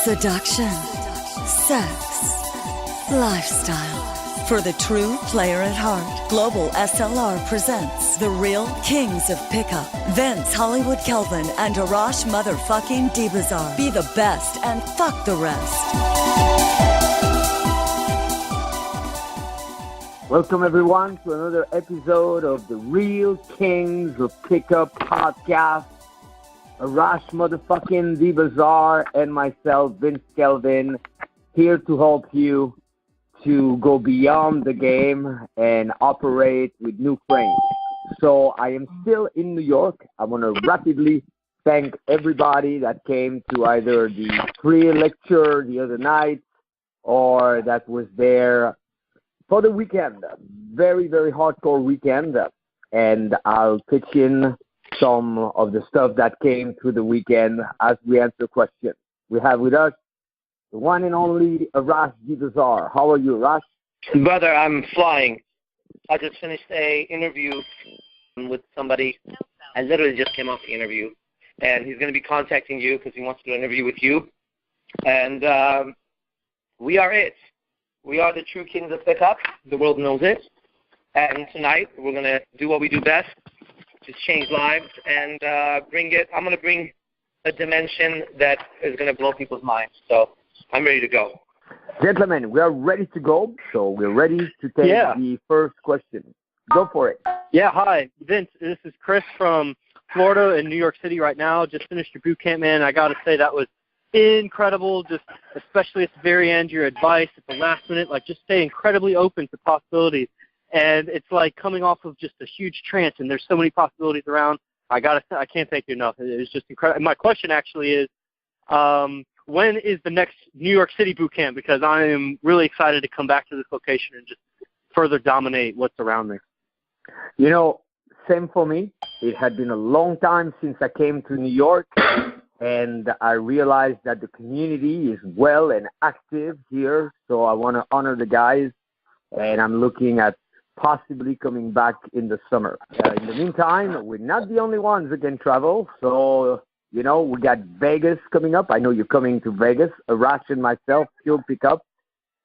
seduction, sex, lifestyle. For the true player at heart, Global SLR presents the real kings of pickup. Vince Hollywood Kelvin and Arash motherfucking Dibazar. Be the best and fuck the rest. Welcome everyone to another episode of the Real Kings of Pickup podcast. Arash motherfucking Dibazar and myself, Vince Kelvin, here to help you to go beyond the game and operate with new frames. So I am still in New York. I want to rapidly thank everybody that came to either the free lecture the other night or that was there for the weekend. Very, very hardcore weekend. And I'll pitch in some of the stuff that came through the weekend as we answer questions. We have with us the one and only Arash Dibazar. How are you, Arash? Brother, I'm flying. I just finished a interview with somebody. I literally just came off the interview. And he's going to be contacting you because he wants to do an interview with you. And we are it. We are the true kings of pickup. The world knows it. And tonight we're going to do what we do best, just change lives and bring it. I'm going to bring a dimension that is going to blow people's minds. So I'm ready to go. Gentlemen, we are ready to go. So we're ready to take the first question. Go for it. Yeah, hi. Vince, this is Chris from Florida in New York City right now. Just finished your boot camp, man. I got to say that was incredible, just especially at the very end, your advice at the last minute, like just stay incredibly open to possibilities. And it's like coming off of just a huge trance, and there's so many possibilities around. I can't thank you enough. It was just incredible. My question actually is, when is the next New York City boot camp? Because I am really excited to come back to this location and just further dominate what's around me. You know, same for me. It had been a long time since I came to New York, and I realized that the community is well and active here, so I want to honor the guys, and I'm looking at possibly coming back in the summer. In the meantime, we're not the only ones that can travel, so, you know, we got Vegas coming up. I know you're coming to Vegas. Arash and myself still pick up,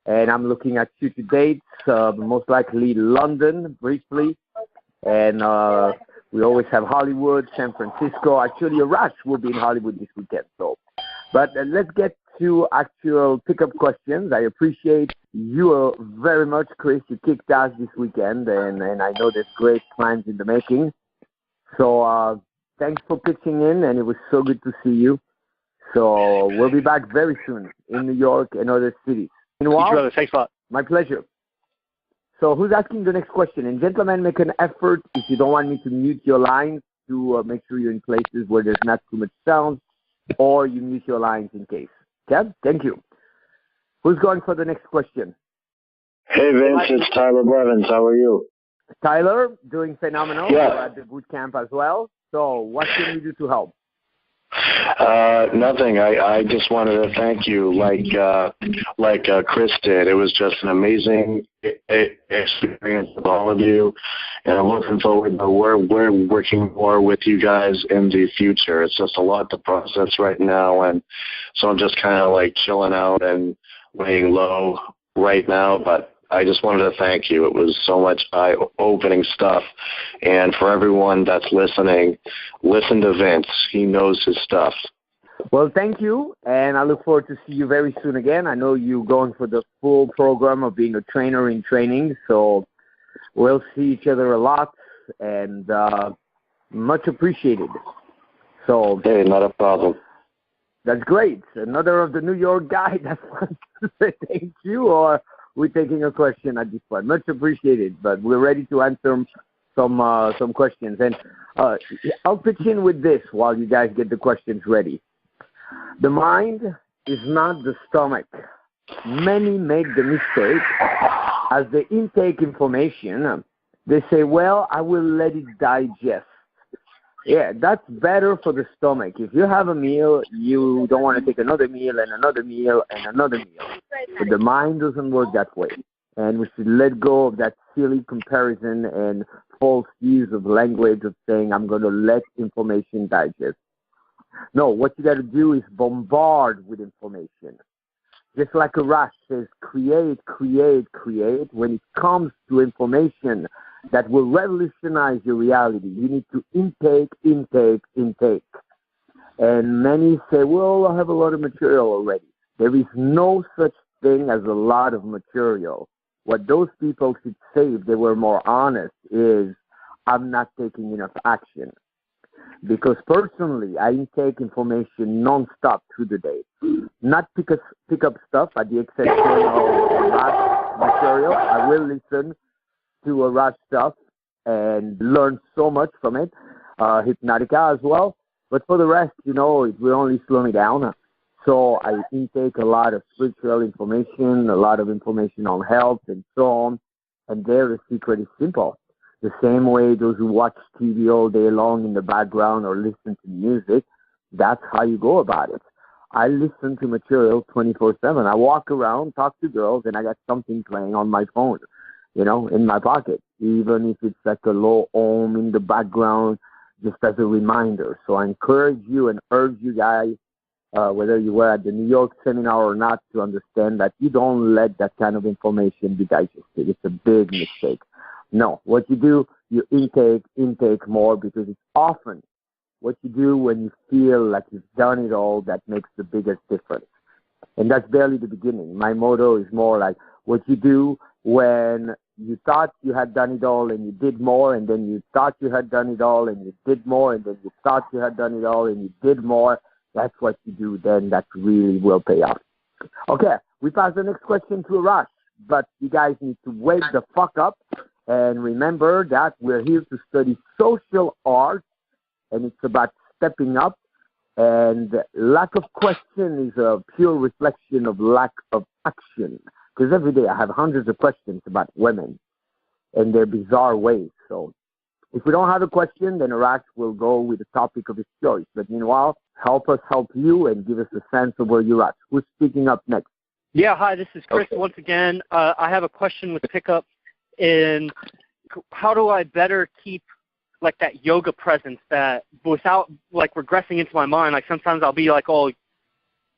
and I'm looking at future dates, most likely London briefly, and we always have Hollywood, San Francisco. Actually, Arash will be in Hollywood this weekend. So, but let's get to actual pickup questions. I appreciate you very much, Chris. You kicked ass this weekend, and I know there's great plans in the making. So thanks for pitching in, and it was so good to see you. So we'll be back very soon in New York and other cities. Meanwhile, thanks a lot. My pleasure. So who's asking the next question? And gentlemen, make an effort, if you don't want me to mute your lines, to make sure you're in places where there's not too much sound, or you mute your lines in case. Okay? Thank you. Who's going for the next question? Hey, Vince, it's Tyler Blevins. How are you? Tyler, doing phenomenal. Yeah. At the boot camp as well. So what can we do to help? Nothing. I just wanted to thank you like Chris did. It was just an amazing experience with all of you, and I'm looking forward to we're working more with you guys in the future. It's just a lot to process right now, and so I'm just kind of like chilling out and laying low right now, but I just wanted to thank you. It was so much eye-opening stuff. And for everyone that's listening, listen to Vince. He knows his stuff. Well, thank you, and I look forward to see you very soon again. I know you're going for the full program of being a trainer in training, so we'll see each other a lot, and much appreciated. So, hey, not a problem. That's great. Another of the New York guy that wants to say thank you, or we're taking a question at this point. Much appreciated, but we're ready to answer some questions. And I'll pitch in with this while you guys get the questions ready. The mind is not the stomach. Many make the mistake as they intake information. They say, well, I will let it digest. Yeah, that's better for the stomach. If you have a meal, you don't want to take another meal and another meal and another meal. But the mind doesn't work that way. And we should let go of that silly comparison and false use of language of saying, I'm going to let information digest. No, what you got to do is bombard with information. Just like Arash says, create. When it comes to information that will revolutionize your reality, you need to intake. And many say, well, I have a lot of material already. There is no such thing as a lot of material. What those people should say, if they were more honest, is, I'm not taking enough action. Because personally, I intake information nonstop through the day. Not pick up stuff at the exception of Arash material. I will listen to Arash stuff and learn so much from it. Hypnotica as well. But for the rest, it will only slow me down. So I intake a lot of spiritual information, a lot of information on health and so on. And there the secret is simple. The same way those who watch TV all day long in the background or listen to music, that's how you go about it. I listen to material 24/7. I walk around, talk to girls, and I got something playing on my phone, in my pocket, even if it's like a low ohm in the background, just as a reminder. So I encourage you and urge you guys, whether you were at the New York seminar or not, to understand that you don't let that kind of information be digested. It's a big mistake. No, what you do, you intake more, because it's often what you do when you feel like you've done it all that makes the biggest difference. And that's barely the beginning. My motto is more like what you do when you thought you had done it all and you did more, and then you thought you had done it all and you did more, and then you thought you had done it all and you did more. That's what you do then. That really will pay off. Okay, we pass the next question to Arash, but you guys need to wake the fuck up. And remember that we're here to study social art, and it's about stepping up. And lack of question is a pure reflection of lack of action. Because every day I have hundreds of questions about women and their bizarre ways. So if we don't have a question, then Arash will go with the topic of his choice. But meanwhile, help us help you and give us a sense of where you're at. Who's speaking up next? Yeah, hi, this is Chris once again. I have a question with pickup. In how do I better keep like that yoga presence that without like regressing into my mind? Like sometimes I'll be like all,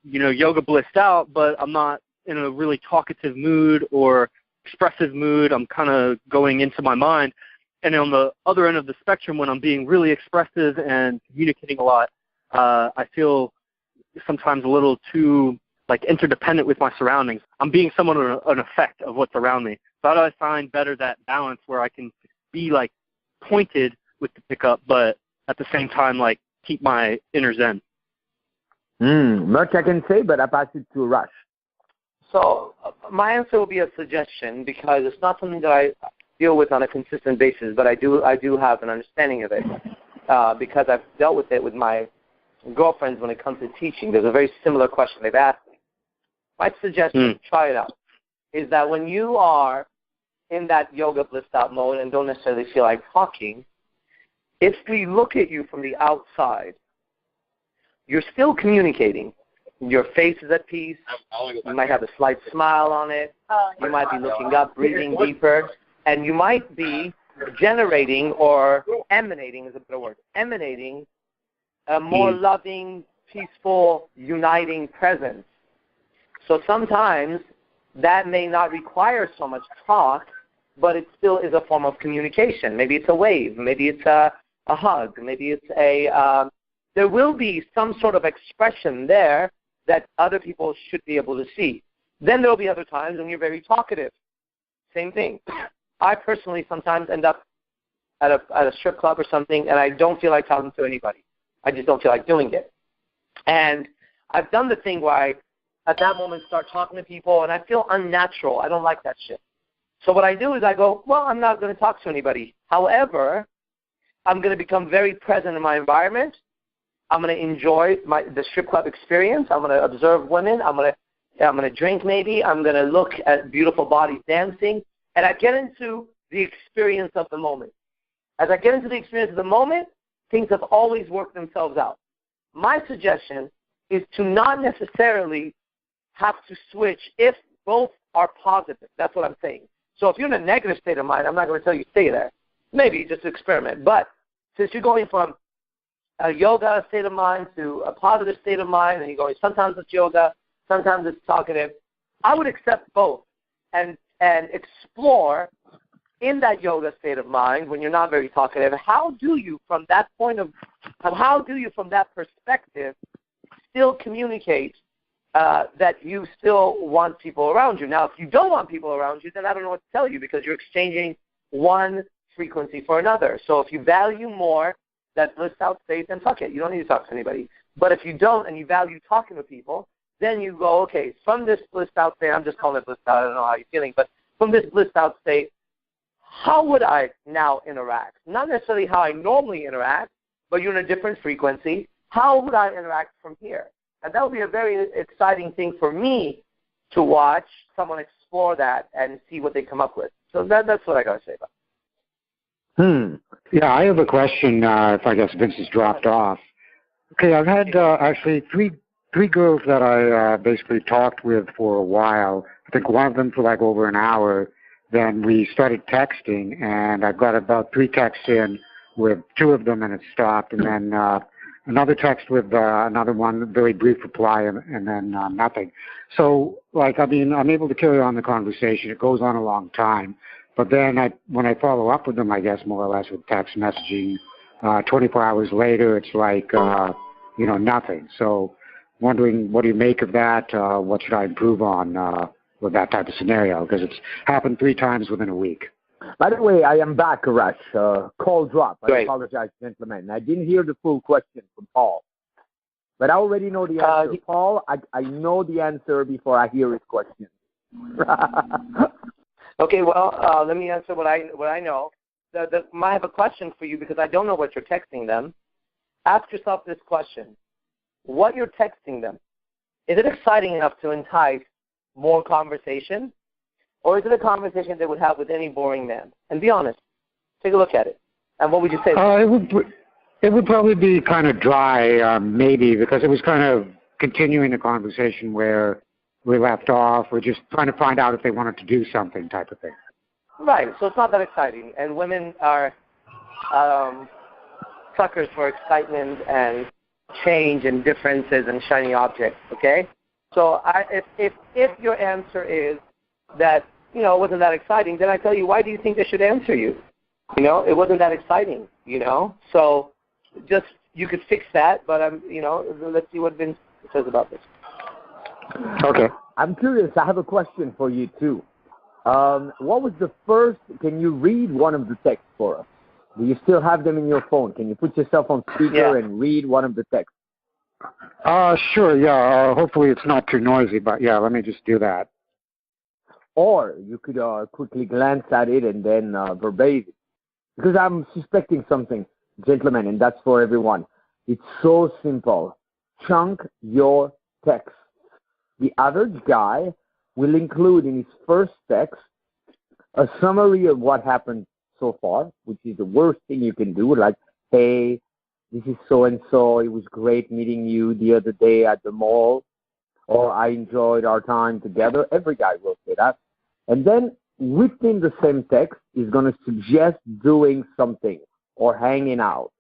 yoga blissed out, but I'm not in a really talkative mood or expressive mood. I'm kind of going into my mind. And on the other end of the spectrum, when I'm being really expressive and communicating a lot, I feel sometimes a little too like interdependent with my surroundings. I'm being somewhat an effect of what's around me. So how do I find better that balance where I can be like pointed with the pickup, but at the same time like keep my inner zen? Much I can say, but I pass it to Arash. So my answer will be a suggestion, because it's not something that I deal with on a consistent basis, but I do have an understanding of it, because I've dealt with it with my girlfriends when it comes to teaching. There's a very similar question they've asked me. My suggestion, try it out, is that when you are in that yoga blissed out mode and don't necessarily feel like talking, if we look at you from the outside, you're still communicating. Your face is at peace. You might have a slight smile on it. You might be looking up, breathing deeper, and you might be generating or emanating is a better word, emanating a more loving, peaceful, uniting presence. So sometimes that may not require so much talk, but it still is a form of communication. Maybe it's a wave. Maybe it's a hug. Maybe it's there will be some sort of expression there that other people should be able to see. Then there will be other times when you're very talkative. Same thing. I personally sometimes end up at a strip club or something, and I don't feel like talking to anybody. I just don't feel like doing it. And I've done the thing where I, at that moment, start talking to people, and I feel unnatural. I don't like that shit. So what I do is I go, well, I'm not going to talk to anybody. However, I'm going to become very present in my environment. I'm going to enjoy the strip club experience. I'm going to observe women. I'm going to drink maybe. I'm going to look at beautiful bodies dancing. And I get into the experience of the moment. As I get into the experience of the moment, things have always worked themselves out. My suggestion is to not necessarily have to switch if both are positive. That's what I'm saying. So if you're in a negative state of mind, I'm not going to tell you stay there. Maybe just experiment. But since you're going from a yoga state of mind to a positive state of mind, and you go, sometimes it's yoga, sometimes it's talkative. I would accept both and explore in that yoga state of mind when you're not very talkative. How do you, from that perspective, still communicate that you still want people around you? Now, if you don't want people around you, then I don't know what to tell you, because you're exchanging one frequency for another. So if you value more that blissed out state, then fuck it. You don't need to talk to anybody. But if you don't and you value talking to people, then you go, okay, from this blissed out state, I'm just calling it blissed out, I don't know how you're feeling, but from this blissed out state, how would I now interact? Not necessarily how I normally interact, but you're in a different frequency. How would I interact from here? And that would be a very exciting thing for me to watch someone explore that and see what they come up with. So that's what I got to say about it. Yeah, I have a question, if I guess Vince has dropped off. Okay, I've had actually three girls that I basically talked with for a while. I think one of them for like over an hour. Then we started texting, and I've got about 3 texts in with 2 of them, and it stopped. And then another text with another one, very brief reply, and then nothing. So, like, I mean, I'm able to carry on the conversation. It goes on a long time. But then when I follow up with them, I guess, more or less with text messaging, 24 hours later, it's like, nothing. So wondering, what do you make of that? What should I improve on with that type of scenario? Because it's happened 3 times within a week. By the way, I am back, Arash. Call drop. I Great. apologize, gentlemen. I didn't hear the full question from Paul. But I already know the answer. Paul, I know the answer before I hear his question. Okay, well, let me answer what I know. I have a question for you, because I don't know what you're texting them. Ask yourself this question. What you're texting them, is it exciting enough to entice more conversation? Or is it a conversation they would have with any boring man? And be honest. Take a look at it. And what would you say? It would probably be kind of dry, maybe, because it was kind of continuing the conversation where we left off. We're just trying to find out if they wanted to do something type of thing. Right. So it's not that exciting. And women are suckers for excitement and change and differences and shiny objects, okay? So if your answer is that, it wasn't that exciting, then I tell you, why do you think they should answer you? It wasn't that exciting, So just, you could fix that, but, let's see what Vince says about this. Okay. I'm curious. I have a question for you, too. What was the first? Can you read one of the texts for us? Do you still have them in your phone? Can you put yourself on speaker and read one of the texts? Sure, yeah. Hopefully it's not too noisy, but yeah, let me just do that. Or you could quickly glance at it and then verbate it. Because I'm suspecting something, gentlemen, and that's for everyone. It's so simple. Chunk your text. The average guy will include in his first text a summary of what happened so far, which is the worst thing you can do, like, hey, this is so-and-so, it was great meeting you the other day at the mall, or I enjoyed our time together. Every guy will say that. And then within the same text is going to suggest doing something or hanging out.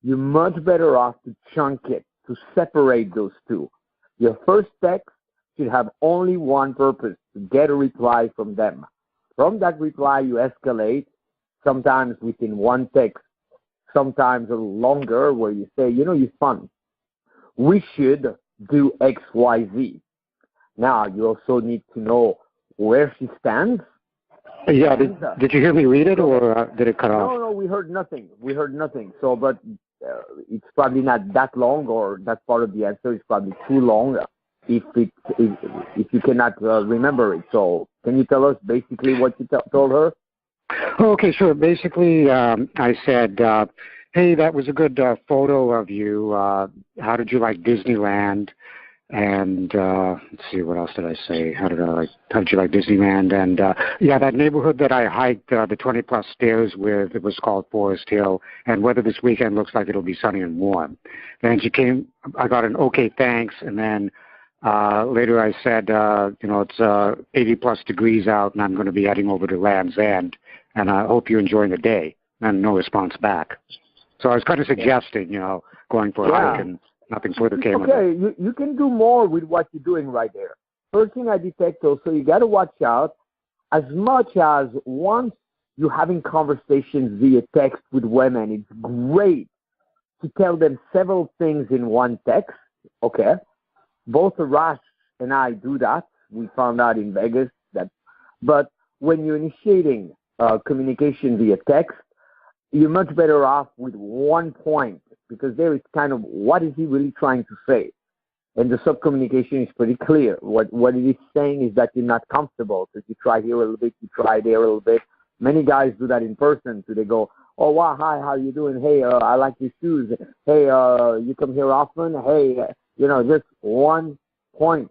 You're much better off to chunk it, to separate those two. Your first text should have only one purpose, to get a reply from them. From that reply, you escalate, sometimes within one text, sometimes a little longer, where you say, you're fun. We should do X, Y, Z. Now, you also need to know where she stands. Yeah, did you hear me read it, or did it cut off? No, we heard nothing. So, but it's probably not that long, or that part of the answer is probably too long if you cannot remember it. So can you tell us basically what you told her? Okay, sure. Basically, I said, hey, that was a good photo of you. How did you like Disneyland? And let's see, what else did I say? How did you like Disneyland? And yeah, that neighborhood that I hiked the 20-plus stairs with, it was called Forest Hill. And weather this weekend looks like it'll be sunny and warm. Then she came. I got an okay, thanks. And then later I said, it's 80-plus degrees out, and I'm going to be heading over to Land's End. And I hope you're enjoying the day. And no response back. So I was kind of suggesting, going for a hike, and nothing further came of it. Okay, you can do more with what you're doing right there. First thing I detect also, you got to watch out as much as once you're having conversations via text with women, it's great to tell them several things in one text, okay? Both Arash and I do that. We found out in Vegas that, but when you're initiating communication via text, you're much better off with one point because there is kind of what is he really trying to say? And the sub-communication is pretty clear. What it is saying is that you're not comfortable. So you try here a little bit, you try there a little bit. Many guys do that in person. So they go, oh, wow, hi, how you doing? Hey, I like your shoes. Hey, you come here often? Hey, just one point.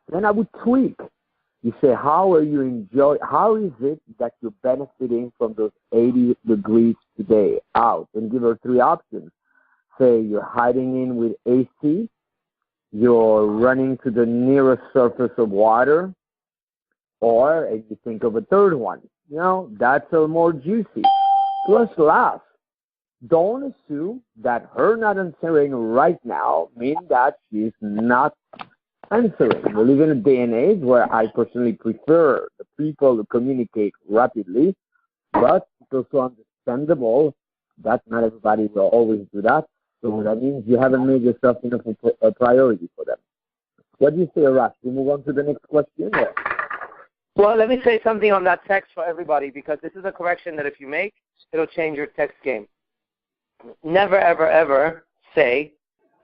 Then I would tweak. You say, how is it that you're benefiting from those 80 degrees today out? And give her 3 options. Say you're hiding in with AC, you're running to the nearest surface of water, or if you think of a third one, that's a more juicy. Plus laugh. Don't assume that her not answering right now means that she's not answering. We live in a day and age where I personally prefer the people to communicate rapidly, but it's also understandable that not everybody will always do that. So that means you haven't made yourself enough a priority for them. What do you say, Arash? We move on to the next question? Or? Well, let me say something on that text for everybody, because this is a correction that if you make, it'll change your text game. Never, ever, ever say,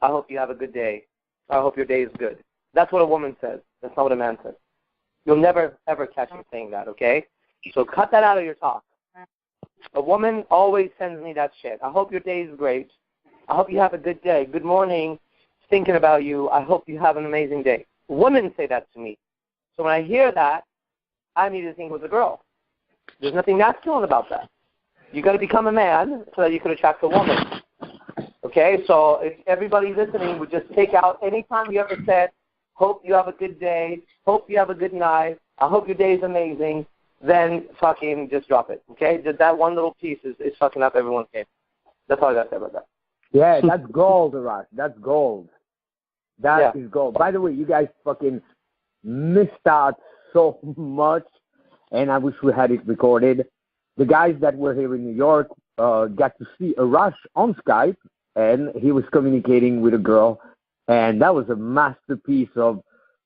I hope you have a good day. I hope your day is good. That's what a woman says. That's not what a man says. You'll never, ever catch me saying that, okay? So cut that out of your talk. A woman always sends me that shit. I hope your day is great. I hope you have a good day. Good morning. Thinking about you. I hope you have an amazing day. Women say that to me. So when I hear that, I need to think it was a girl. There's nothing masculine about that. You got to become a man so that you can attract a woman. Okay? So if everybody listening would just take out any time you ever said, hope you have a good day, hope you have a good night, I hope your day is amazing, then fucking just drop it. Okay? Just that one little piece is fucking up everyone's game. That's all I got to say about that. Yeah, that's gold, Arash. That's gold. That is gold. By the way, you guys fucking missed out so much, and I wish we had it recorded. The guys that were here in New York got to see Arash on Skype, and he was communicating with a girl, and that was a masterpiece of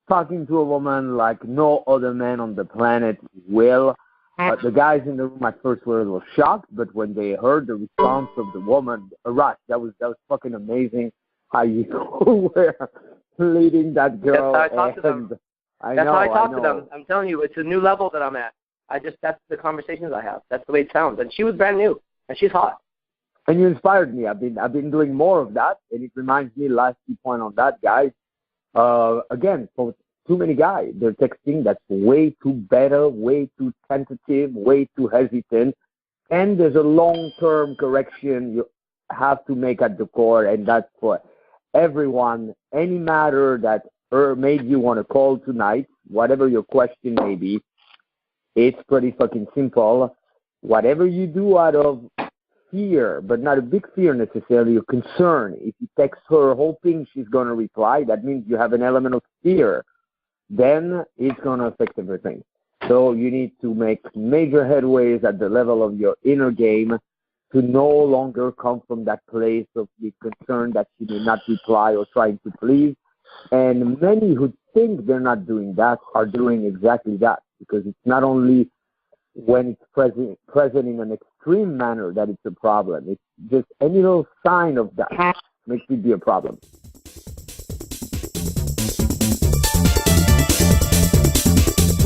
talking to a woman like no other man on the planet will. The guys in the room at first were a little shocked, but when they heard the response of the woman, Arash, that was fucking amazing how you were leading that girl. That's how I talk to them. That's how I talk to them. I'm telling you, it's a new level that I'm at. That's the conversations I have. That's the way it sounds. And she was brand new, and she's hot. And you inspired me. I've been doing more of that, and it reminds me, last key point on that, guys. Again, for too many guys, they're texting that's way too better, way too tentative, way too hesitant, and there's a long-term correction you have to make at the core, and that's for everyone. Any matter that made you want to call tonight, whatever your question may be, it's pretty fucking simple. Whatever you do out of fear, but not a big fear necessarily, a concern. If you text her hoping she's going to reply, that means you have an element of fear. Then it's going to affect everything. So you need to make major headways at the level of your inner game to no longer come from that place of the concern that she may not reply or trying to please. And many who think they're not doing that are doing exactly that, because it's not only when it's present in an extreme manner that it's a problem. It's just any little sign of that makes it be a problem.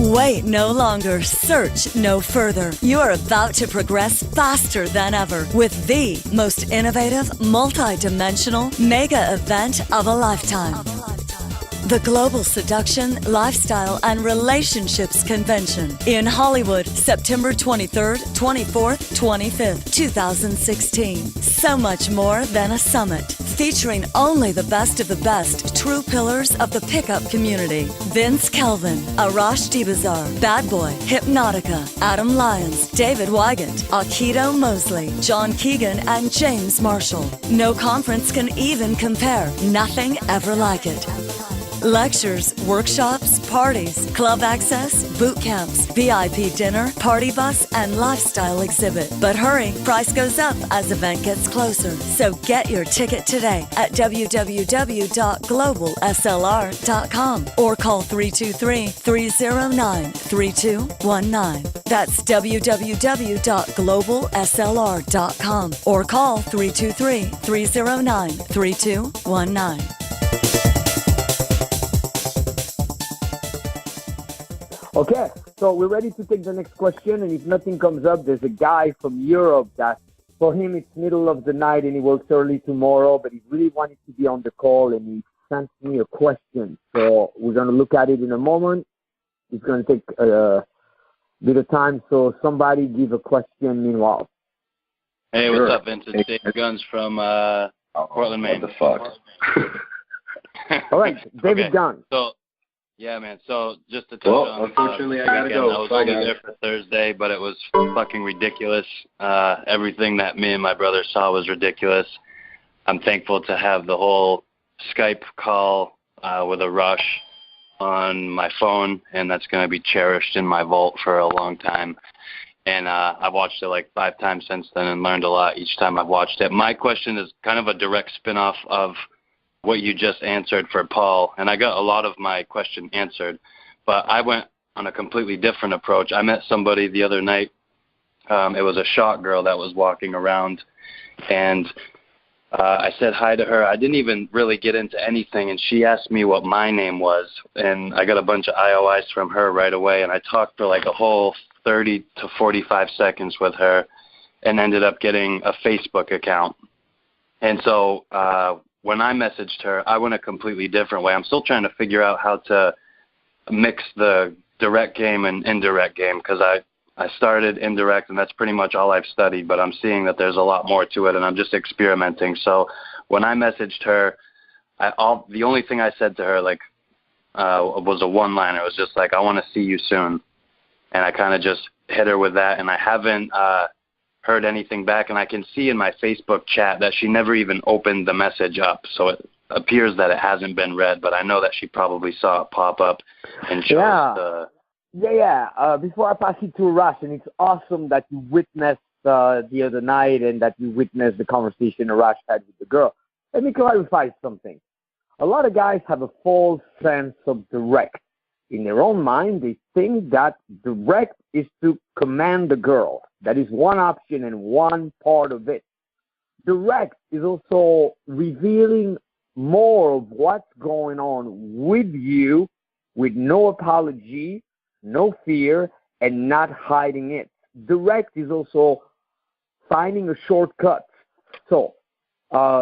Wait no longer. Search no further. You're about to progress faster than ever with the most innovative, multi-dimensional mega event of a lifetime. The Global Seduction, Lifestyle, and Relationships Convention in Hollywood, September 23rd, 24th, 25th, 2016. So much more than a summit. featuring only the best true pillars of the pickup community. Vince Kelvin, Arash Dibazar, Bad Boy, Hypnotica, Adam Lyons, David Wygant, Akito Mosley, John Keegan, and James Marshall. No conference can even compare. Nothing ever like it. Lectures, workshops, parties, club access, boot camps, VIP dinner, party bus, and lifestyle exhibit. But hurry, price goes up as event gets closer. So get your ticket today at www.globalslr.com or call 323-309-3219. That's www.globalslr.com or call 323-309-3219. Okay, so we're ready to take the next question, and if nothing comes up, there's a guy from Europe that, for him, it's middle of the night and he works early tomorrow, but he really wanted to be on the call, and he sent me a question. So we're going to look at it in a moment. It's going to take a bit of time, so somebody give a question meanwhile. Hey, what's up, Vince? It's Dave Guns from Portland, Maine. What the fuck? All right, David Guns. So, yeah, man. So just to touch on, unfortunately, I gotta go. I was only there for Thursday, but it was fucking ridiculous. Everything that me and my brother saw was ridiculous. I'm thankful to have the whole Skype call with Arash on my phone, and that's going to be cherished in my vault for a long time. And I've watched it like 5 times since then and learned a lot each time I've watched it. My question is kind of a direct spin-off of what you just answered for Paul, and I got a lot of my question answered, but I went on a completely different approach. I met somebody the other night. It was a shot girl that was walking around, and I said hi to her. I didn't even really get into anything, and she asked me what my name was, and I got a bunch of IOIs from her right away, and I talked for like a whole 30 to 45 seconds with her and ended up getting a Facebook account. And so when I messaged her, I went a completely different way. I'm still trying to figure out how to mix the direct game and indirect game, because I started indirect, and that's pretty much all I've studied, but I'm seeing that there's a lot more to it, and I'm just experimenting. So when I messaged her, the only thing I said to her was a one-liner. It was just like, I want to see you soon. And I kind of just hit her with that, and I haven't heard anything back, and I can see in my Facebook chat that she never even opened the message up, so it appears that it hasn't been read, but I know that she probably saw it pop up and chose before I pass it to Arash, and it's awesome that you witnessed the other night and that you witnessed the conversation Arash had with the girl. Let me clarify something. A lot of guys have a false sense of direct. In their own mind, they think that direct is to command the girl. That is one option and one part of it. Direct is also revealing more of what's going on with you with no apology, no fear, and not hiding it. Direct is also finding a shortcut. So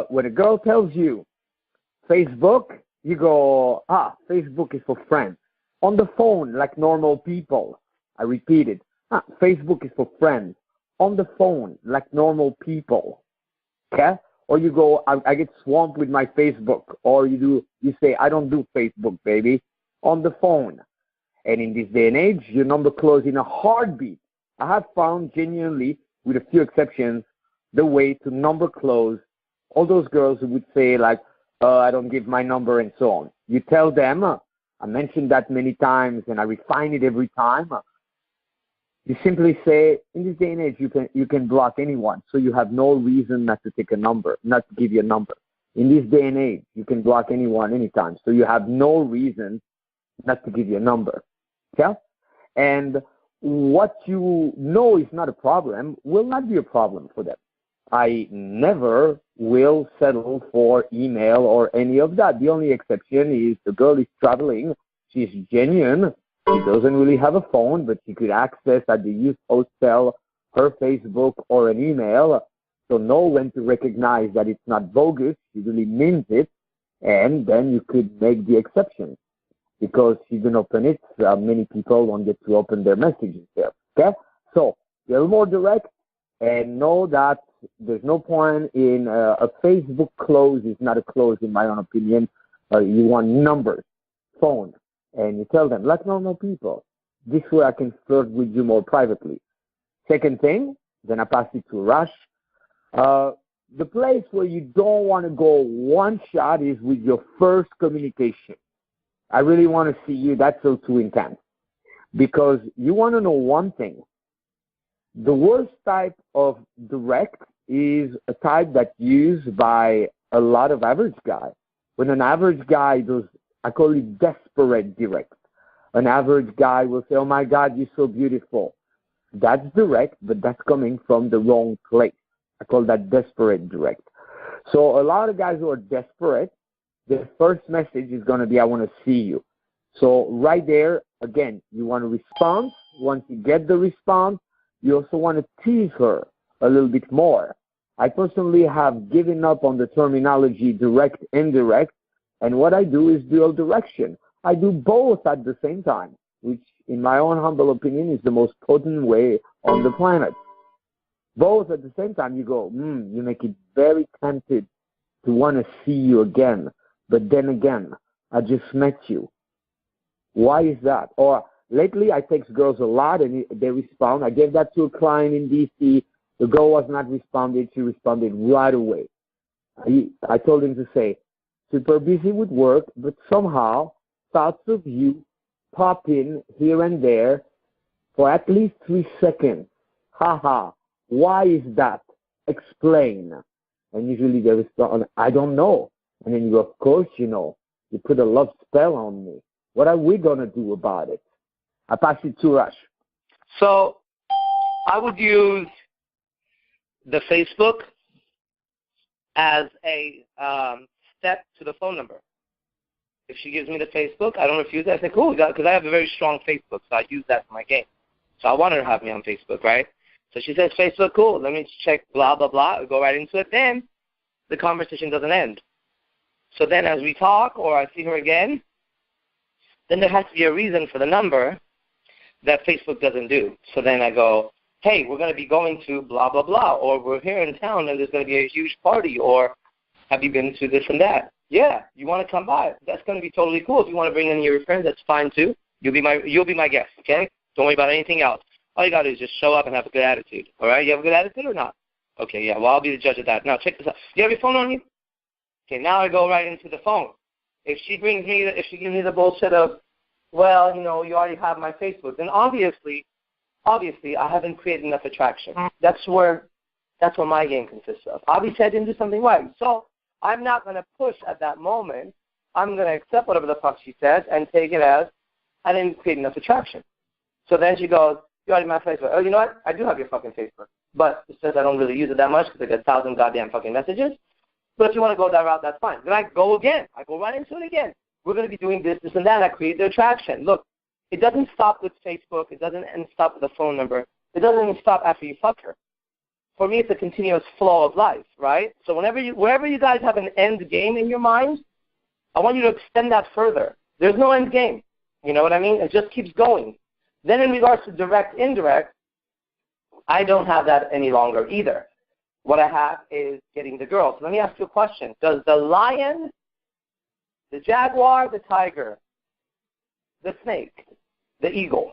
when a girl tells you Facebook, you go, Facebook is for friends. On the phone, like normal people. I repeat it. Facebook is for friends. On the phone, like normal people. Okay? Or you go, I get swamped with my Facebook. Or you say, I don't do Facebook, baby. On the phone. And in this day and age, your number closes in a heartbeat. I have found genuinely, with a few exceptions, the way to number close all those girls who would say, like, I don't give my number and so on. You tell them, I mentioned that many times, and I refine it every time. You simply say, in this day and age, you can block anyone, so you have no reason not to take a number, not to give you a number. In this day and age, you can block anyone anytime, so you have no reason not to give you a number. Okay? And what you know is not a problem will not be a problem for them. I never will settle for email or any of that. The only exception is the girl is traveling. She's genuine. She doesn't really have a phone, but she could access at the youth hostel her Facebook or an email. So know when to recognize that it's not bogus. She really means it. And then you could make the exception. Because she didn't open it, many people won't get to open their messages there. Okay? So, a little more direct, and know that There's no point in a Facebook close is not a close in my own opinion. You want numbers, phone, and you tell them, like normal people, this way I can flirt with you more privately. Second thing, then I pass it to Rush. The place where you don't want to go one shot is with your first communication. I really want to see you. That's so too intense. Because you want to know one thing. The worst type of direct is a type that's used by a lot of average guys. When an average guy does, I call it desperate direct. An average guy will say, oh my God, you're so beautiful. That's direct, but that's coming from the wrong place. I call that desperate direct. So a lot of guys who are desperate, their first message is going to be, I want to see you. So right there, again, you want to respond. Once you get the response, you also want to tease her a little bit more. I personally have given up on the terminology direct, indirect, and what I do is dual direction. I do both at the same time, which in my own humble opinion is the most potent way on the planet. Both at the same time, you go, you make it very tempted to want to see you again. But then again, I just met you. Why is that? Or lately, I text girls a lot and they respond. I gave that to a client in D.C. The girl was not responded. She responded right away. I told him to say, super busy with work, but somehow thoughts of you pop in here and there for at least 3 seconds. Haha. Why is that? Explain. And usually they respond, I don't know. And then you go, of course you know. You put a love spell on me. What are we going to do about it? I pass it to Rush. So I would use the Facebook as a step to the phone number. If she gives me the Facebook, I don't refuse it. I say, cool, because I have a very strong Facebook, so I use that for my game. So I want her to have me on Facebook, right? So she says, Facebook, cool. Let me check blah, blah, blah. I'll go right into it. Then the conversation doesn't end. So then as we talk or I see her again, then there has to be a reason for the number that Facebook doesn't do. So then I go, hey, we're going to be going to blah, blah, blah, or we're here in town and there's going to be a huge party, or have you been to this and that? Yeah, you want to come by. That's going to be totally cool. If you want to bring any of your friends, that's fine too. You'll be my guest, okay? Don't worry about anything else. All you got to do is just show up and have a good attitude, all right? You have a good attitude or not? Okay, yeah, well, I'll be the judge of that. Now, check this out. You have your phone on you? Okay, now I go right into the phone. If she gives me the bullshit of, well, you know, you already have my Facebook, then obviously I haven't created enough attraction. That's where my game consists of. Obviously I didn't do something right. So I'm not going to push at that moment. I'm going to accept whatever the fuck she says and take it as I didn't create enough attraction. So then she goes, you already have my Facebook. Oh, you know what? I do have your fucking Facebook. But it's just I don't really use it that much because I get 1,000 goddamn fucking messages. But if you want to go that route, that's fine. Then I go again. I go right into it again. We're going to be doing this, and that. I create the attraction. Look, it doesn't stop with Facebook. It doesn't stop with the phone number. It doesn't even stop after you fuck her. For me, it's a continuous flow of life, right? So wherever you guys have an end game in your mind, I want you to extend that further. There's no end game. You know what I mean? It just keeps going. Then in regards to direct, indirect, I don't have that any longer either. What I have is getting the girl. So let me ask you a question. Does the lion, the jaguar, the tiger, the snake, the eagle,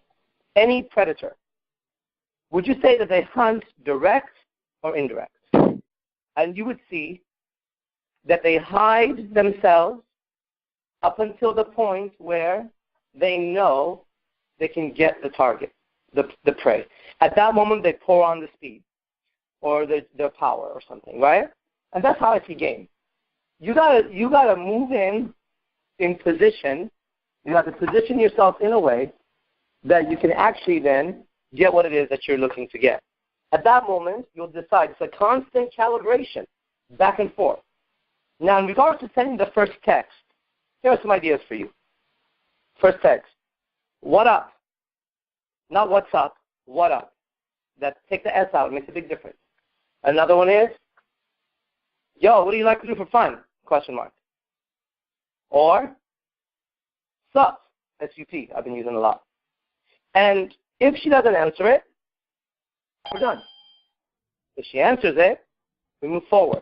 any predator, would you say that they hunt direct or indirect? And you would see that they hide themselves up until the point where they know they can get the target, the prey. At that moment, they pour on the speed or their power or something, right? And that's how I see game. You gotta move in position. You have to position yourself in a way that you can actually then get what it is that you're looking to get. At that moment, you'll decide. It's a constant calibration, back and forth. Now, in regards to sending the first text, here are some ideas for you. First text, what up? Not what's up, what up? Take the S out, it makes a big difference. Another one is, yo, what do you like to do for fun? Question mark. Or, sup, S-U-P, I've been using a lot. And if she doesn't answer it, we're done. If she answers it, We move forward.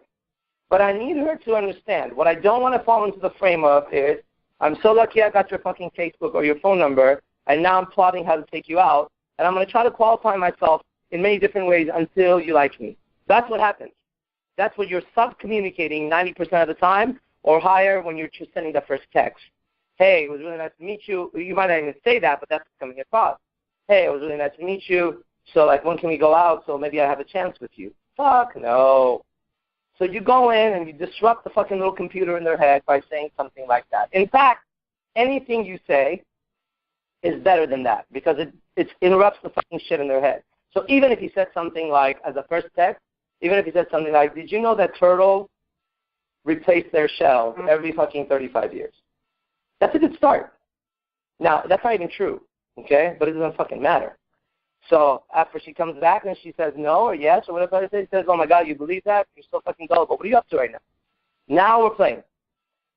But I need her to understand. What I don't want to fall into the frame of is, I'm so lucky I got your fucking Facebook or your phone number, and now I'm plotting how to take you out, and I'm going to try to qualify myself in many different ways until you like me. That's what happens. That's what you're sub-communicating 90% of the time, or higher when you're just sending the first text. Hey, it was really nice to meet you. You might not even say that, but that's coming across. Hey, it was really nice to meet you. So, like, when can we go out so maybe I have a chance with you? Fuck no. So you go in and you disrupt the fucking little computer in their head by saying something like that. In fact, anything you say is better than that because it interrupts the fucking shit in their head. So even if he said something like, as a first text, even if he said something like, did you know that turtles replace their shell every fucking 35 years? That's a good start. Now, that's not even true, okay? But it doesn't fucking matter. So after she comes back and she says no or yes or whatever it says, oh, my God, you believe that? You're so fucking gullible. What are you up to right now? Now we're playing.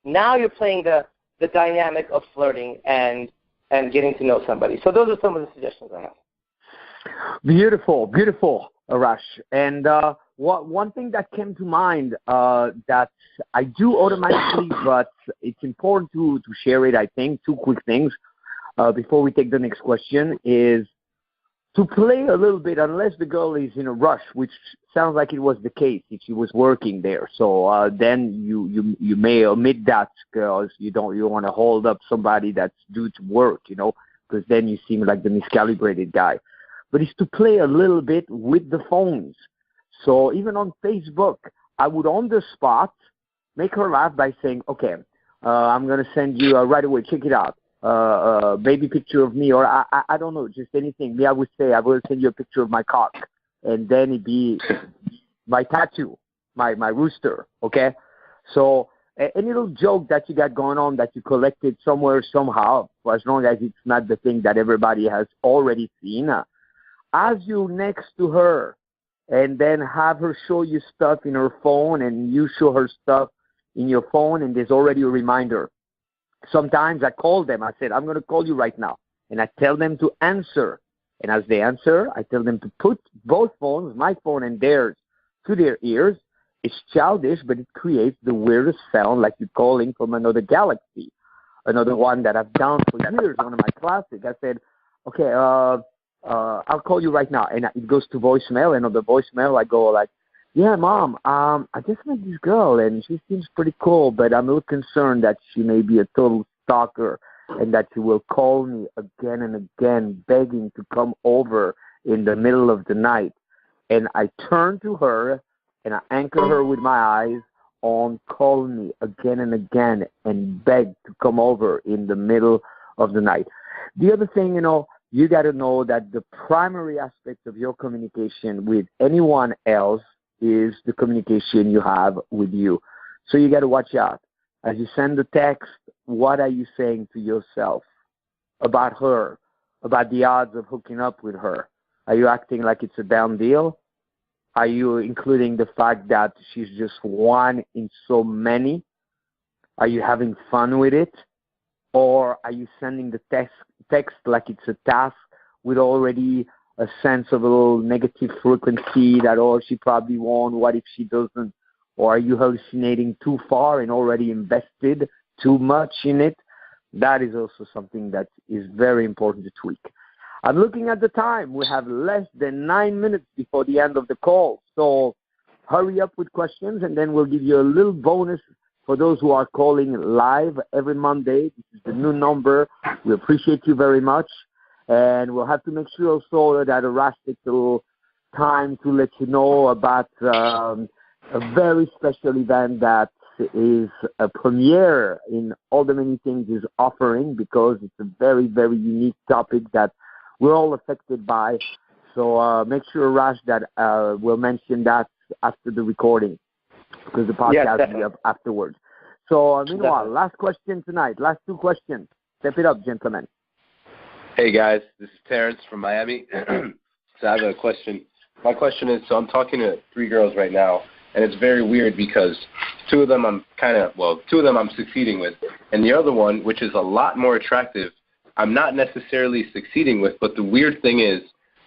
Now you're playing the dynamic of flirting and getting to know somebody. So those are some of the suggestions I have. Beautiful, beautiful, Arash. And one thing that came to mind that I do automatically, but it's important to share it, I think, two quick things before we take the next question is to play a little bit, unless the girl is in a rush, which sounds like it was the case if she was working there. So then you may omit that because you want to hold up somebody that's due to work, because then you seem like the miscalibrated guy. But it's to play a little bit with the phones. So even on Facebook, I would on the spot make her laugh by saying, okay, I'm going to send you right away, check it out. Baby picture of me, or I don't know, just anything. Me, I would say, I will send you a picture of my cock, and then it'd be my tattoo, my rooster, okay? So any little joke that you got going on that you collected somewhere, somehow, for as long as it's not the thing that everybody has already seen, as you next to her, and then have her show you stuff in her phone, and you show her stuff in your phone, and there's already a reminder. Sometimes I call them. I said, I'm going to call you right now. And I tell them to answer. And as they answer, I tell them to put both phones, my phone and theirs, to their ears. It's childish, but it creates the weirdest sound like you're calling from another galaxy. Another one that I've done for years, one of my classics. I said, okay, I'll call you right now. And it goes to voicemail. And on the voicemail, I go like, yeah, Mom, I just met this girl, and she seems pretty cool, but I'm a little concerned that she may be a total stalker and that she will call me again and again, begging to come over in the middle of the night. And I turn to her, and I anchor her with my eyes on call me again and again and beg to come over in the middle of the night. The other thing, you got to know that the primary aspect of your communication with anyone else is the communication you have with you. So you got to watch out. As you send the text, what are you saying to yourself about her, about the odds of hooking up with her? Are you acting like it's a down deal? Are you including the fact that she's just one in so many? Are you having fun with it? Or are you sending the text like it's a task with already a sense of a little negative frequency that, oh, she probably won't, what if she doesn't? Or are you hallucinating too far and already invested too much in it? That is also something that is very important to tweak. I'm looking at the time. We have less than 9 minutes before the end of the call. So hurry up with questions, and then we'll give you a little bonus for those who are calling live every Monday. This is the new number. We appreciate you very much. And we'll have to make sure also that Arash takes a little time to let you know about a very special event that is a premiere in all the many things he's offering, because it's a very, very unique topic that we're all affected by. So make sure, Arash, that we'll mention that after the recording, because the podcast will be up afterwards. So meanwhile, last question tonight, last two questions. Step it up, gentlemen. Hey, guys, this is Terrence from Miami. So I have a question. My question is, so I'm talking to 3 girls right now, and it's very weird because two of them I'm succeeding with, and the other one, which is a lot more attractive, I'm not necessarily succeeding with, but the weird thing is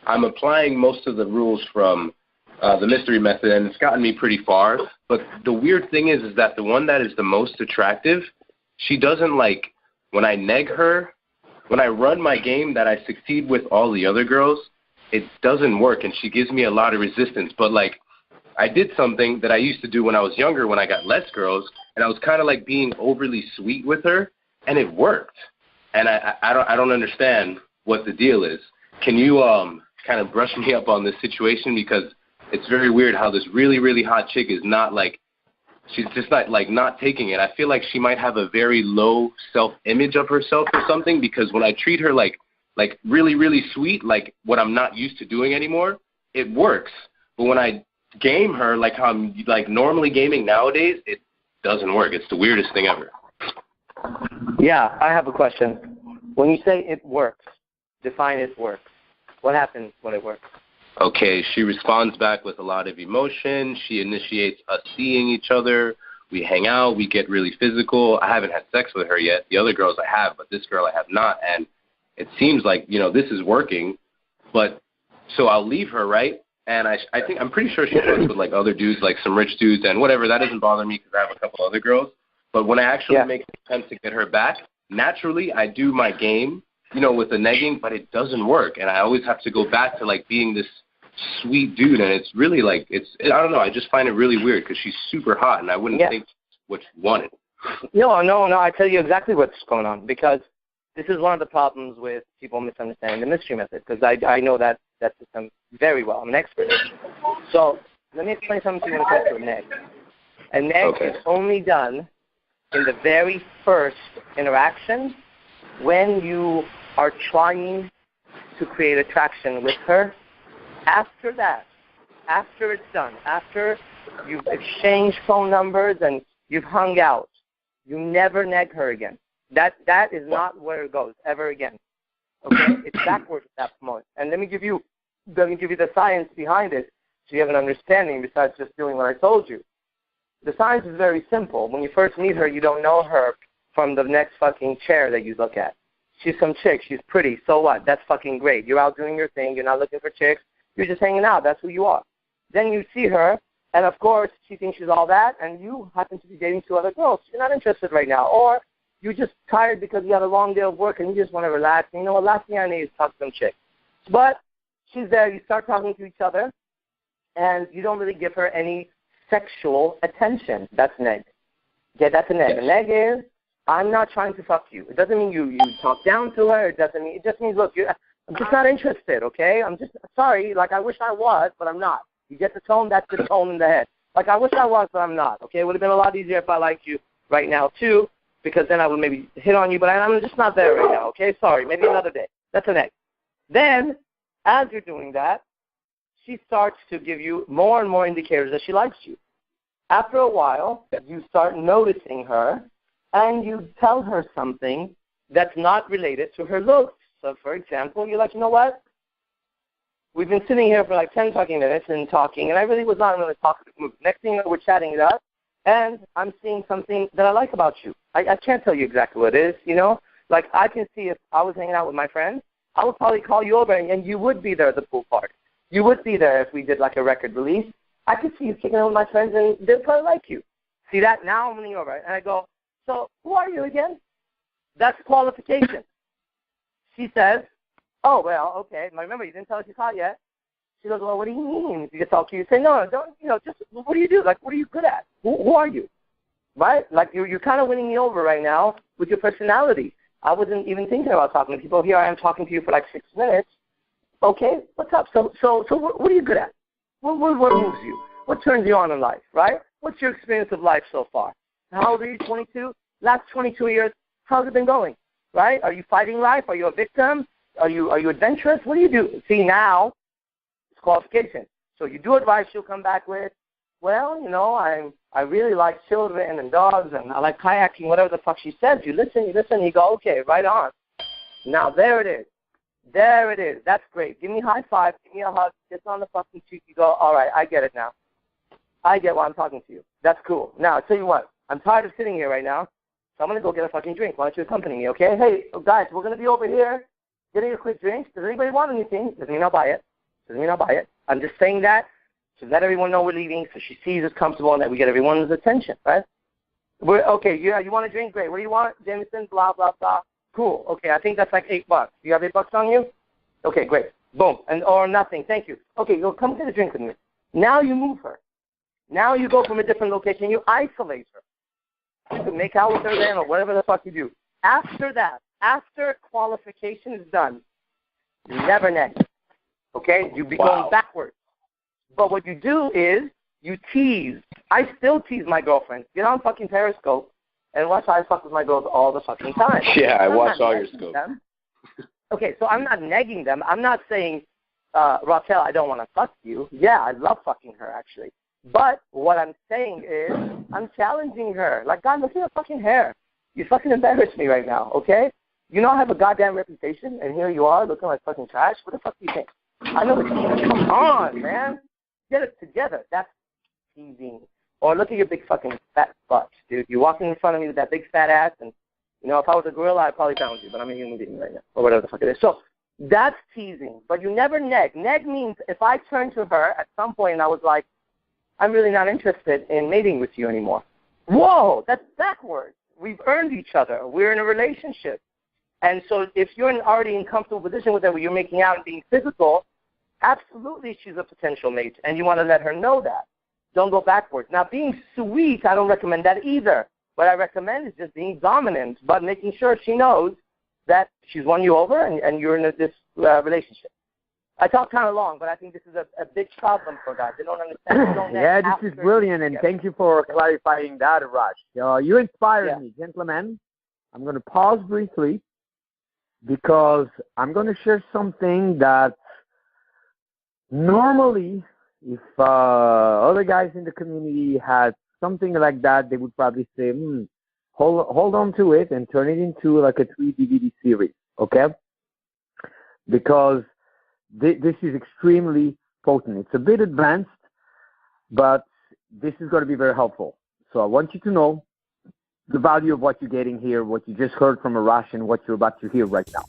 I'm applying most of the rules from the mystery method, and it's gotten me pretty far. But the weird thing is that the one that is the most attractive, she doesn't like, when I neg her, when I run my game that I succeed with all the other girls, it doesn't work, and she gives me a lot of resistance. But, like, I did something that I used to do when I was younger when I got less girls, and I was kind of like being overly sweet with her, and it worked. And I don't understand what the deal is. Can you kind of brush me up on this situation? Because it's very weird how this really, really hot chick is not like, she's just not taking it. I feel like she might have a very low self-image of herself or something, because when I treat her like really, really sweet, like what I'm not used to doing anymore, it works. But when I game her like how I'm like normally gaming nowadays, it doesn't work. It's the weirdest thing ever. Yeah, I have a question. When you say it works, define it works. What happens when it works? Okay, she responds back with a lot of emotion. She initiates us seeing each other. We hang out. We get really physical. I haven't had sex with her yet. The other girls I have, but this girl I have not. And it seems like, you know, this is working. But so I'll leave her, right? And I'm pretty sure she works with, like, other dudes, like some rich dudes and whatever. That doesn't bother me because I have a couple other girls. But when I actually make an attempt to get her back, naturally I do my game, you know, with the negging, but it doesn't work. And I always have to go back to, like, being this sweet dude. And it's really, like, I don't know. I just find it really weird because she's super hot, and I wouldn't think what she wanted. No, I tell you exactly what's going on, because this is one of the problems with people misunderstanding the mystery method, because I know that system very well. I'm an expert. So let me explain something to you when it comes to a neg. A neg is only done in the very first interaction when you are trying to create attraction with her. After that, after it's done, after you've exchanged phone numbers and you've hung out, you never neg her again. That is not where it goes ever again. Okay? It's backwards at that point. And let me give you the science behind it so you have an understanding besides just doing what I told you. The science is very simple. When you first meet her, you don't know her from the next fucking chair that you look at. She's some chick. She's pretty. So what? That's fucking great. You're out doing your thing. You're not looking for chicks. You're just hanging out. That's who you are. Then you see her, and of course, she thinks she's all that, and you happen to be dating two other girls. You're not interested right now. Or you're just tired because you had a long day of work, and you just want to relax. And you know what? Last thing I need is talk to some chick. But she's there. You start talking to each other, and you don't really give her any sexual attention. That's neg. Yeah, that's a neg. Yes. A neg is, I'm not trying to fuck you. It doesn't mean you talk down to her. It just means, look, I'm just not interested, okay? I'm just sorry. Like, I wish I was, but I'm not. You get the tone? That's the tone in the head. Like, I wish I was, but I'm not, okay? It would have been a lot easier if I liked you right now, too, because then I would maybe hit on you, but I'm just not there right now, okay? Sorry, maybe another day. That's a neg. Then, as you're doing that, she starts to give you more and more indicators that she likes you. After a while, you start noticing her, and you tell her something that's not related to her looks. So, for example, you're like, you know what? We've been sitting here for like 10 fucking minutes and talking, and I really was not in a really talkative mood. Next thing you know, we're chatting it up, and I'm seeing something that I like about you. I can't tell you exactly what it is, you know? Like, I can see if I was hanging out with my friends, I would probably call you over, and you would be there at the pool party. You would be there if we did like a record release. I could see you kicking out with my friends, and they'd probably like you. See that? Now I'm leaning over, and I go, so who are you again? That's qualification. She says, oh, well, okay. Remember, you didn't tell us you're hot yet. She goes, well, what do you mean? If you get talk to you, say, no, don't, just what do you do? Like, what are you good at? Who are you? Right? Like, you're kind of winning me over right now with your personality. I wasn't even thinking about talking to people. Here I am talking to you for like 6 minutes. Okay, what's up? So what are you good at? What moves you? What turns you on in life, right? What's your experience of life so far? How old are you, 22? Last 22 years, how's it been going, right? Are you fighting life? Are you a victim? Are you adventurous? What do you do? See, now it's qualification. So you do advice, she'll come back with, well, I really like children and dogs, and I like kayaking, whatever the fuck she says. You listen, you go, okay, right on. Now, there it is. There it is. That's great. Give me a high five. Give me a hug. Kiss on the fucking cheek. You go, all right, I get it now. I get why I'm talking to you. That's cool. Now, I'll tell you what. I'm tired of sitting here right now, so I'm going to go get a fucking drink. Why don't you accompany me, okay? Hey, guys, we're going to be over here getting a quick drink. Does anybody want anything? Doesn't mean I'll buy it. I'm just saying that So let everyone know we're leaving, so she sees it's comfortable and that we get everyone's attention, right? We're okay. Yeah, you want to drink? Great. What do you want, Jameson? Blah blah blah. Cool. Okay, I think that's like $8. Do you have $8 on you? Okay, great. Boom. And or nothing. Thank you. Okay, you'll come get a drink with me. Now you move her. Now you go from a different location. You isolate her. You can make out with her then, or whatever the fuck you do. After that, after qualification is done, you never next. Okay, you be going backwards. But what you do is you tease. I still tease my girlfriends. Get on fucking Periscope and watch how I fuck with my girls all the fucking time. Yeah, I watch all your scope. Okay, so I'm not negging them. I'm not saying, Raquel, I don't want to fuck you. Yeah, I love fucking her, actually. But what I'm saying is I'm challenging her. Like, God, look at your fucking hair. You fucking embarrass me right now, okay? You know I have a goddamn reputation, and here you are looking like fucking trash. What the fuck do you think? I know what you mean. Come on, man. Get it together. That's teasing. Or look at your big fucking fat butt, dude. You're walking in front of me with that big fat ass, and, you know, if I was a gorilla, I'd probably pound you, but I'm a human being right now, or whatever the fuck it is. So that's teasing, but you never neg. Neg means if I turned to her at some point and I was like, I'm really not interested in mating with you anymore. Whoa, that's backwards. We've earned each other. We're in a relationship. And so if you're already in a comfortable position with her where you're making out and being physical, absolutely she's a potential mate, and you want to let her know that. Don't go backwards. Now, being sweet, I don't recommend that either. What I recommend is just being dominant, but making sure she knows that she's won you over and you're in this relationship. I talk kind of long, but I think this is a big problem for guys. They don't understand. They don't yeah, this is brilliant, and thank you for clarifying that, Arash. You inspired me, gentlemen. I'm going to pause briefly because I'm going to share something that normally, if other guys in the community had something like that, they would probably say, hold on to it and turn it into like a 3 DVD series, okay? Because this is extremely potent. It's a bit advanced, but this is going to be very helpful. So I want you to know the value of what you're getting here, what you just heard from Arash, and what you're about to hear right now.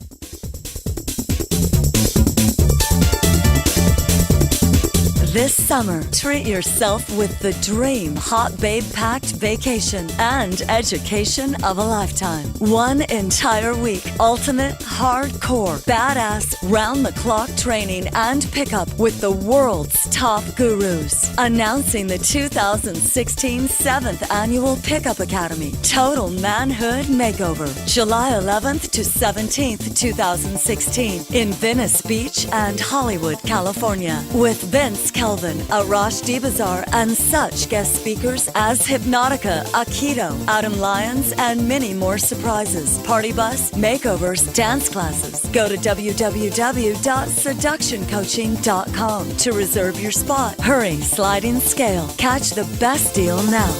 This summer, treat yourself with the dream hot babe-packed vacation and education of a lifetime. One entire week, ultimate, hardcore, badass, round-the-clock training and pickup with the world's top gurus. Announcing the 2016 7th Annual Pickup Academy Total Manhood Makeover, July 11th to 17th, 2016, in Venice Beach and Hollywood, California, with Vince Kelvin, Arash Dibazar, and such guest speakers as Hypnotica, Aikido, Adam Lyons, and many more surprises. Party bus, makeovers, dance classes. Go to www.seductioncoaching.com to reserve your spot. Hurry, sliding scale. Catch the best deal now.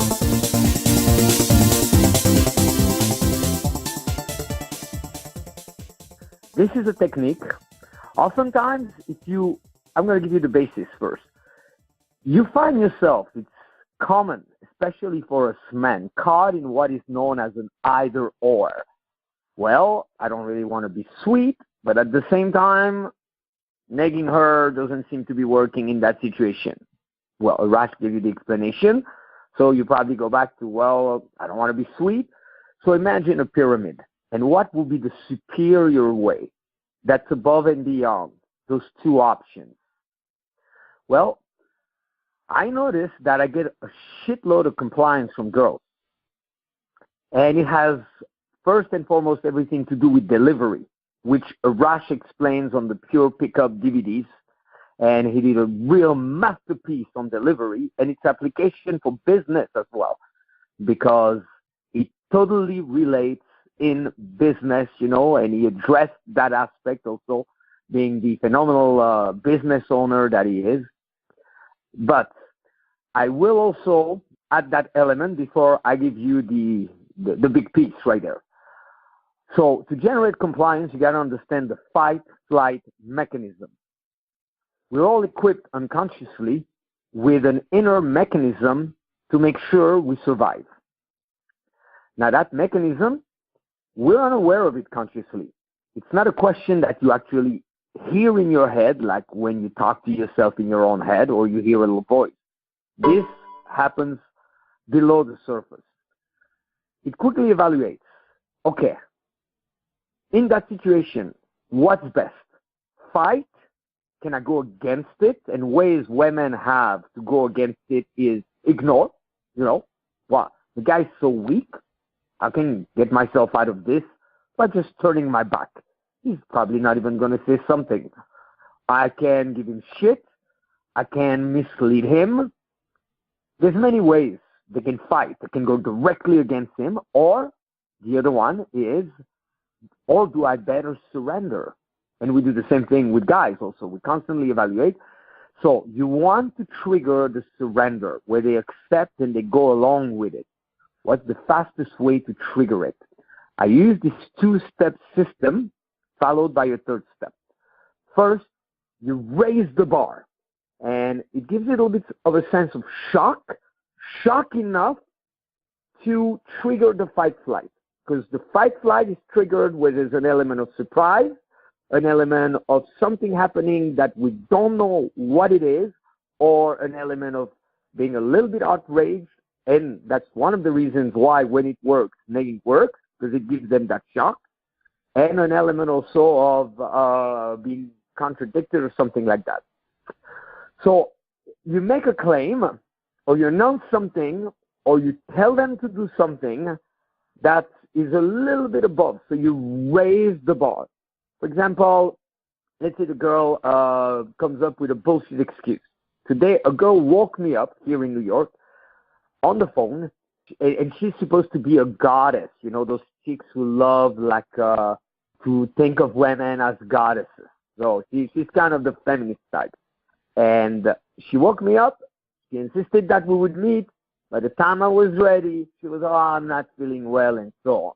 This is a technique. Oftentimes, I'm going to give you the basis first. You find yourself, it's common, especially for us men, caught in what is known as an either or. Well, I don't really want to be sweet, but at the same time, negging her doesn't seem to be working in that situation. Well, Arash gave you the explanation, so you probably go back to, well, I don't want to be sweet. So imagine a pyramid, and what will be the superior way that's above and beyond those two options? Well, I noticed that I get a shitload of compliance from girls. And it has, first and foremost, everything to do with delivery, which Arash explains on the Pure Pickup DVDs. And he did a real masterpiece on delivery and its application for business as well, because it totally relates in business, and he addressed that aspect also, being the phenomenal business owner that he is. But I will also add that element before I give you the big piece right there. So to generate compliance, you got to understand the fight-flight mechanism. We're all equipped unconsciously with an inner mechanism to make sure we survive. Now that mechanism, we're unaware of it consciously. It's not a question that you actually hear in your head, like when you talk to yourself in your own head or you hear a little voice. This happens below the surface. It quickly evaluates. Okay, in that situation, what's best? Fight? Can I go against it? And ways women have to go against it is ignore. What? The guy's so weak. I can get myself out of this by just turning my back. He's probably not even going to say something. I can give him shit. I can mislead him. There's many ways they can fight. They can go directly against him, or the other one is, or do I better surrender? And we do the same thing with guys also. We constantly evaluate. So you want to trigger the surrender, where they accept and they go along with it. What's the fastest way to trigger it? I use this two-step system followed by a third step. First, you raise the bar, and it gives it a little bit of a sense of shock enough to trigger the fight-flight, because the fight-flight is triggered where there's an element of surprise, an element of something happening that we don't know what it is, or an element of being a little bit outraged, and that's one of the reasons why when it works, it works, because it gives them that shock, and an element also of being contradicted or something like that. So you make a claim, or you announce something, or you tell them to do something that is a little bit above, so you raise the bar. For example, let's say the girl comes up with a bullshit excuse. Today, a girl woke me up here in New York on the phone, and she's supposed to be a goddess. You know, those chicks who love to think of women as goddesses. So she's kind of the feminist type. And she woke me up. She insisted that we would meet. By the time I was ready, she was, I'm not feeling well, and so on.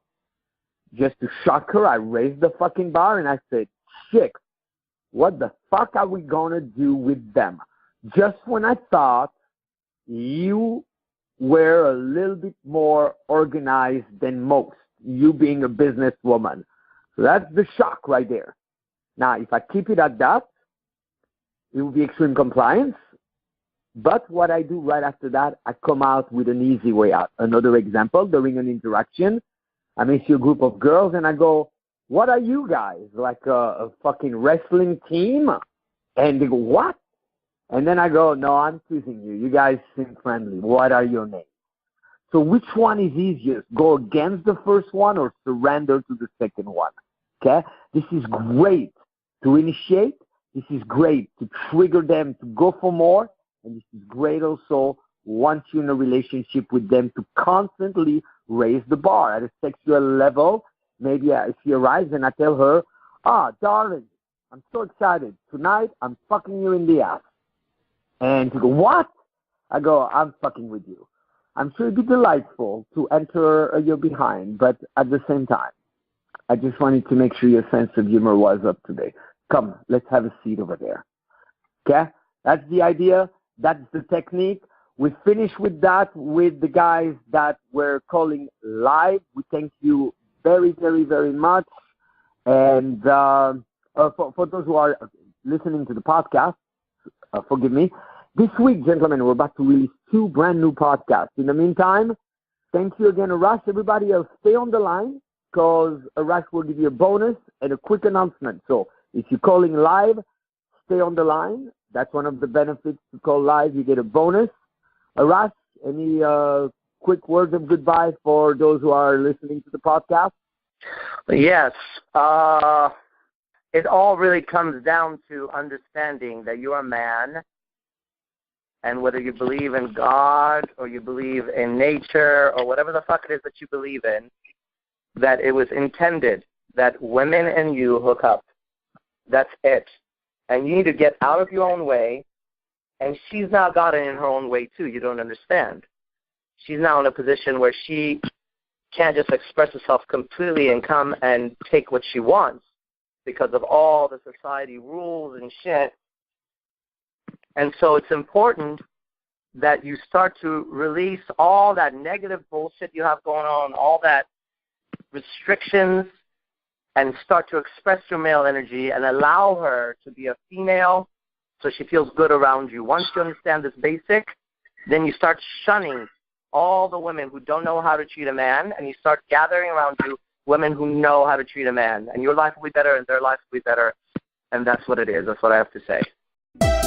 Just to shock her, I raised the fucking bar and I said, chicks, what the fuck are we going to do with them? Just when I thought you were a little bit more organized than most, you being a businesswoman. So that's the shock right there. Now, if I keep it at that, it will be extreme compliance. But what I do right after that, I come out with an easy way out. Another example, during an interaction, I may see a group of girls and I go, what are you guys? Like a fucking wrestling team? And they go, what? And then I go, no, I'm teasing you. You guys seem friendly. What are your names? So which one is easiest? Go against the first one or surrender to the second one? Okay? This is great to initiate. This is great to trigger them to go for more. And this is great also once you're in a relationship with them to constantly raise the bar at a sexual level. Maybe if she arrives and I tell her, darling, I'm so excited. Tonight, I'm fucking you in the ass. And she go, what? I go, I'm fucking with you. I'm sure it'd be delightful to enter your behind, but at the same time, I just wanted to make sure your sense of humor was up today. Come, let's have a seat over there. Okay? That's the idea. That's the technique. We finished with that with the guys that were calling live. We thank you very, very, very much. And for those who are listening to the podcast, forgive me. This week, gentlemen, we're about to release 2 brand new podcasts. In the meantime, thank you again, Arash. Everybody else, stay on the line because Arash will give you a bonus and a quick announcement. So if you're calling live, stay on the line. That's one of the benefits to call live. You get a bonus. Arash, any quick words of goodbye for those who are listening to the podcast? Yes. It all really comes down to understanding that you're a man, and whether you believe in God or you believe in nature or whatever the fuck it is that you believe in, that it was intended that women and you hook up. That's it. And you need to get out of your own way. And she's now got it in her own way, too. You don't understand. She's now in a position where she can't just express herself completely and come and take what she wants because of all the society rules and shit. And so it's important that you start to release all that negative bullshit you have going on, all that restrictions, and start to express your male energy and allow her to be a female so she feels good around you. Once you understand this basic, then you start shunning all the women who don't know how to treat a man, and you start gathering around you women who know how to treat a man. And your life will be better and their life will be better. And that's what it is. That's what I have to say.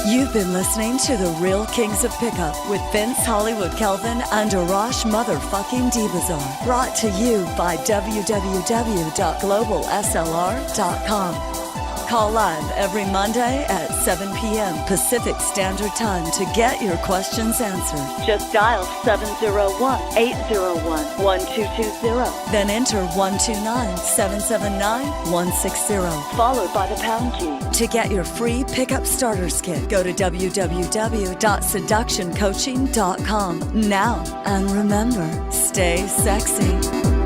You've been listening to The Real Kings of Pickup with Vince Hollywood Kelvin and Arash motherfucking Dibazar. Brought to you by www.globalslr.com. Call live every Monday at 7 p.m. Pacific Standard Time to get your questions answered. Just dial 701-801-1220. Then enter 129-779-160. Followed by the pound key. To get your free pickup starters kit, go to www.seductioncoaching.com now. And remember, stay sexy.